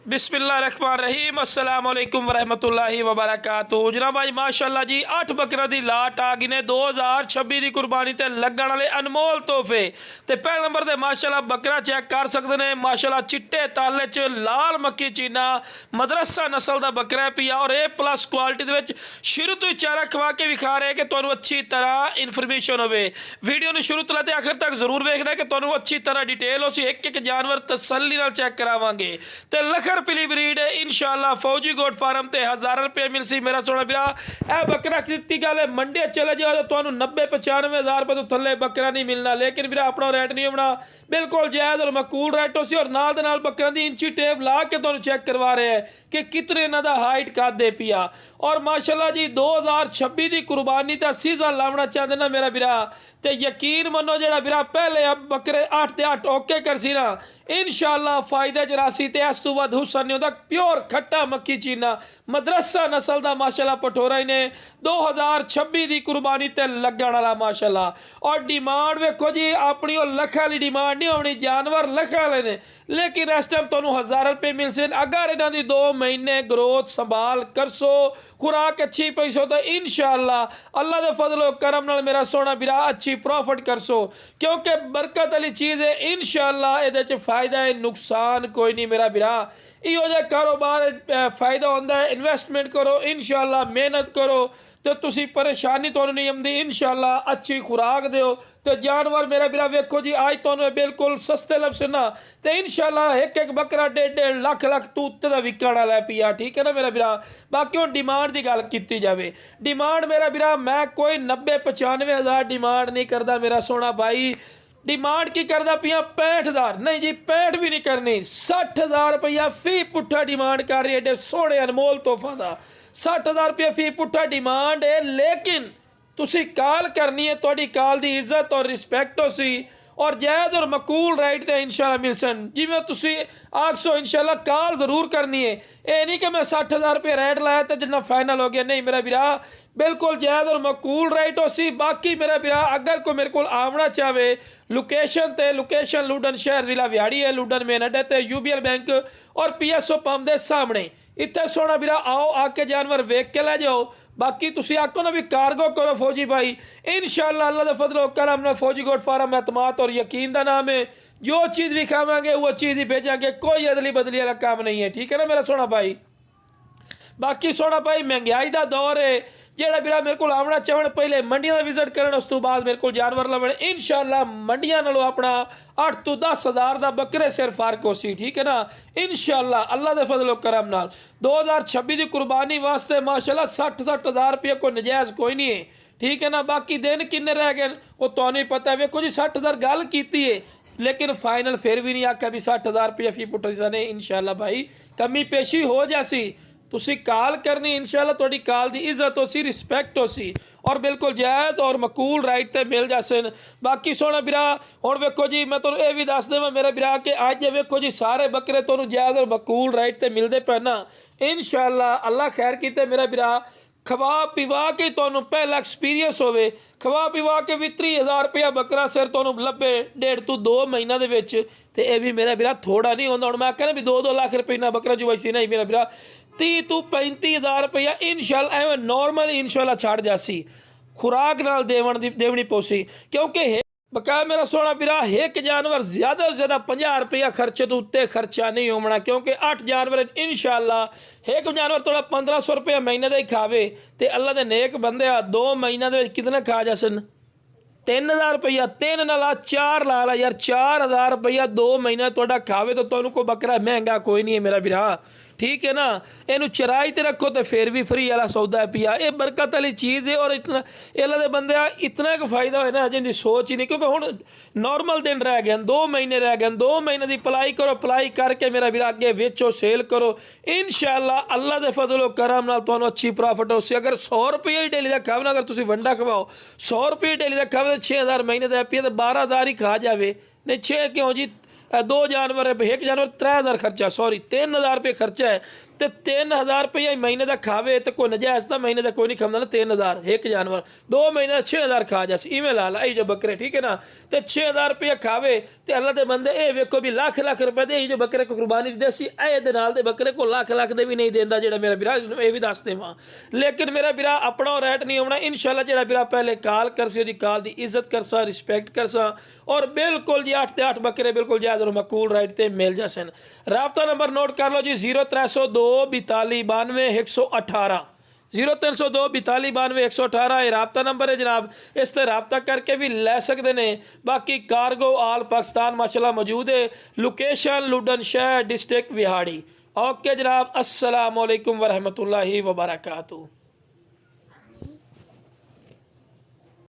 बिस्मिल्लाहिर्रहमानिर्रहीम अस्सलाम वालेकुम वरहमतुल्लाहि वबरकातुहू। जनाब भाई माशाअल्लाह जी 8 बकरा की लाट आ गई ने 2026 की कुर्बानी ते लगन वाले अनमोल तोहफे। तो पहले नंबर ते माशाअल्लाह बकरा चेक कर सकते हैं। माशाअल्लाह चिट्टे ताले च लाल मक्की चीना मदरसा नस्ल का बकरा पिया और ए प्लस क्वालिटी के शुरू तो ही चारा खवा के विखा रहे कि तुहानू अच्छी तरह इन्फॉर्मेशन होवे। वीडियो ने शुरू तो लेते आखिर तक जरूर देखना कि तुहानू अच्छी तरह डिटेल हो। एक एक जानवर तसल्ली नाल चेक करावांगे। तो लखर पिली ब्रीड है इंशाअल्लाह फौजी गोट फार्म ते 1000 रुपये मिल सी। मेरा सोना बिरा ए बकरा की गल है मंडे चले जाओ तो तुहानू 90-95 रुपये तो थले बकरा नहीं मिलना। लेकिन बिरा अपना रेट नहीं होना, बिल्कुल जायज़ और मकूल रेट हो सी। और नाल दे नाल बकरा की इंची टेप ला के तुहानू चेक करवा रहे हैं कि कितने इन्हां दा हाइट कद है पिया। और माशाअल्लाह जी 2026 की कुर्बानी का सीजन लावना चाहते ना मेरा बिरा तो यकीन मनो जरा बिरा पहले अब बकरे 8 ते 8 ओके कर सी ना इंशाअल्लाह फायदे च रासी ते इस तू वध हुस्सा नहीं होता। प्योर खट्टा मक्खी चीना मदरसा नस्ल का माशाअल्लाह पठोरा ही ने 2026 की कुर्बानी ते लगन वाला माशाअल्लाह। और डिमांड वेखो जी अपनी लखा वाली डिमांड नहीं होनी, जानवर लखा वाले ने। लेकिन इस टाइम तुहानू 1000 रुपये मिल से। अगर इन्हां दी 2 महीने ग्रोथ संभाल करसो खुराक अच्छी पैसो तो इंशाअल्लाह अल्लाह के फजलो करम नाल मेरा सोना बिरा अच्छी प्रॉफिट करसो। क्योंकि बरकत वाली चीज़ है इंशाअल्लाह इहदे च फायदा है, नुकसान कोई नहीं मेरा बिरा। इहो जिहा कारोबार फायदा होंदा है। इन्वेस्टमेंट करो इंशाअल्लाह, मेहनत करो तो तुसी परेशानी तुहानू नहीं आउंदी। इंशाअल्लाह अच्छी खुराक दिओ तो जानवर मेरा बिरा वेखो जी आज तुहानू बिल्कुल सस्ते लफ्स ना तो इंशाअल्लाह एक एक बकरा 1.5 लाख तू उत्ते दा विकण वाला पिया। ठीक है ना मेरा बिरा। बाकी हुण डिमांड की गल की जाए, डिमांड मेरा बिरा मैं कोई 90-95 हज़ार डिमांड नहीं करता मेरा सोना भाई। डिमांड की करदा पिया 65,000 नहीं जी 65 भी नहीं करनी, 60,000 रुपया फी पुट्ठा डिमांड कर रही है एडे सोहने अनमोल तोहफा का। 60,000 रुपया फी पुट्ठा डिमांड है। लेकिन तुसी कॉल करनी है, तुहाडी कॉल की इज्जत और रिस्पैक्ट हो सी और जायज़ और मकूल राइट ते इंशाअल्लाह मिल सन। जिवें तुसी आखसो इंशाअल्लाह कॉल जरूर करनी है। ये नहीं कि मैं 60,000 रुपये रेट लाया तो जितना फाइनल हो गया, नहीं मेरा बिरा बिल्कुल जायज़ और मकूल राइट हो सी। बाकी मेरा बिरा अगर कोई मेरे को आना चाहे लोकेशन लुडन शहर जिला विहाड़ी है, लुडन मेन अड्डे ते UBL बैंक और PSO पंप के सामने इतने सोना बिरा आओ आके जानवर वेख के ले जाओ। बाकी तुसी आखो ना भी कार्गो करो फौजी भाई इंशाअल्लाह अल्लाह के फजलो करम नाल फौजी गोट फार्म एतमाद और यकीन का नाम है। जो चीज़ भी खावांगे वो चीज़ ही भेजांगे, कोई अदली बदली वाला काम नहीं है। ठीक है ना मेरा सोना भाई। बाकी सोना भाई महंगाई का दौर है, जेड़ा बिरा मेरे को आना चाहन पहले मंडियां का विजिट करन, उस तो बाद मेरे को जानवर लवन इंशाअल्लाह मंडियां नालों अपना 8 तो 10 हज़ार का बकरे सिर फार्क हो सी। ठीक है ना इंशाअल्लाह अल्लाह के फजलो करम नाल 2026 की कुर्बानी वास्ते माशाअल्लाह 60-60 हज़ार रुपये कोई नजायज़ कोई नहीं है। ठीक है ना। बाकी दिन किन्ने रह गए वो तो नहीं पता। वेखो जी 60,000 गल की है लेकिन फाइनल फिर भी नहीं आख्या भी 60,000 रुपये फी पुट्टी ने। इंशाअल्लाह भाई कमी पेशी हो जासी तुसी कॉल करनी इंशाअल्लाह तुहाडी कॉल की इज्जत हो सी, रिस्पैक्ट हो सी और बिल्कुल जायज़ और मकूल राइट ते मिल जासन। बाकी सोना बिरा हुण वेखो जी मैं तुहानू ये भी दस देवां मेरा बिरा कि अज वेखो जी सारे बकरे तुहानू जायज़ और मकूल राइट ते मिलते पे ना इंशाअल्लाह अल्लाह खैर कीते मेरा बिरा। खवा पिवा के तुहानू पहला एक्सपीरियंस होवे, खवा पिवा के भी 30,000 रुपया बकरा सिर तुहानू लभे 1.5 तो 2 महीनों के विच ते ये भी मेरा बिरा थोड़ा नहीं होंदा। हुण मैं कहना भी 2-2 लाख रुपये ना बकरा जो वैसी नहीं मेरा बिरा 30 तो 35,000 रुपया इंशाअल्लाह एवं नॉर्मल इंशाअल्लाह छड़ जासी खुराक नाल देवनी पौसी। क्योंकि बकाया मेरा सोना बिरा एक जानवर ज़्यादा से ज़्यादा 50 रुपया खर्चे तो उत्ते खर्चा नहीं होना। क्योंकि 8 जानवर इंशाअल्लाह एक जानवर थोड़ा 1500 रुपया महीने का ही खावे तो अल्लाह के नेक बंदे 2 महीनों के कितने खा जासन 3,000 रुपया 3 नाला 4 ला ला यार 4,000 रुपया 2 महीने थोड़ा खावे तो तुहानू को बकरा महंगा कोई नहीं है मेरा बिरा। ठीक है ना। इनू चराई ते रखो तो फिर भी फ्री वाला सौदा है पिया। ये बरकत वाली चीज़ है और इतना अल्लाह के बंदे इतना का फायदा हो ना जिनकी सोच ही नहीं। क्योंकि हुण नॉर्मल दिन रह गए 2 महीने रह गए, 2 महीने की पलाई करो, पलाई करके मेरा भी अगे बेचो सेल करो इंशाअल्लाह अल्लाह के फजलो करम नाल तुहानू अच्छी प्रॉफिट हो सी। अगर 100 रुपये ही डेली का खाओ ना, अगर तुम वंडा खवाओ 100 रुपये डेली का खाओ तो 6,000 महीने का पिया तो 12,000 ही खा जाए। नहीं 6 क्यों जी 2 जानवर है, एक जानवर 3,000 खर्चा, सॉरी 3,000 रुपये खर्चा है ਤੇ 3000 ਰੁਪਏ ਮਹੀਨੇ ਦਾ ਖਾਵੇ ਤੇ ਕੋਈ ਨਜਾਇਜ਼ ਤਾਂ ਮਹੀਨੇ ਦਾ ਕੋਈ ਨਹੀਂ ਖਾਂਦਾ ਨਾ 3000 ਇੱਕ ਜਾਨਵਰ 2 ਮਹੀਨੇ ਦਾ 6000 ਖਾ ਜਾਸ ਇਵੇਂ ਲਾ ਲਾ ਇਹ ਜੋ ਬੱਕਰੇ ਠੀਕ ਹੈ ਨਾ ਤੇ 6000 ਰੁਪਏ ਖਾਵੇ ਤੇ ਅੱਲਾ ਦੇ ਬੰਦੇ ਇਹ ਵੇਖੋ ਵੀ ਲੱਖ ਲੱਖ ਰੁਪਏ ਦੇ ਇਹ ਜੋ ਬੱਕਰੇ ਕੋ ਕੁਰਬਾਨੀ ਦੇ ਸੀ ਇਹ ਦੇ ਨਾਲ ਦੇ ਬੱਕਰੇ ਕੋ ਲੱਖ ਲੱਖ ਦੇ ਵੀ ਨਹੀਂ ਦਿੰਦਾ ਜਿਹੜਾ ਮੇਰਾ ਵੀਰਾ ਇਹ ਵੀ ਦੱਸ ਦੇਵਾਂ ਲੇਕਿਨ ਮੇਰਾ ਵੀਰਾ ਆਪਣਾ ਰੇਟ ਨਹੀਂ ਆਉਣਾ ਇਨਸ਼ਾਅੱਲਾ ਜਿਹੜਾ ਵੀਰਾ ਪਹਿਲੇ ਕਾਲ ਕਰਸੀ ਉਹਦੀ ਕਾਲ ਦੀ ਇੱਜ਼ਤ ਕਰਸਾ ਰਿਸਪੈਕਟ करसा और बिल्कुल जी 8 ते 8 बकरे बिल्कुल जायज़ और मकूल राइट ते मिल जासन। राब्ता नंबर नोट कर लो जी 0302 42 92 118 0302 42 92 118 ये राब्ता नंबर है जनाब इस ते राब्ता करके भी ले सकते हैं। बाकी कार्गो आल पाकिस्तान माशाल्लाह मौजूद है लोकेशन लुडन शहर डिस्ट्रिक्ट विहाड़ी। ओके जनाब अस्सलाम वालेकुम वरहमतुल्लाहि वबरकातुहू।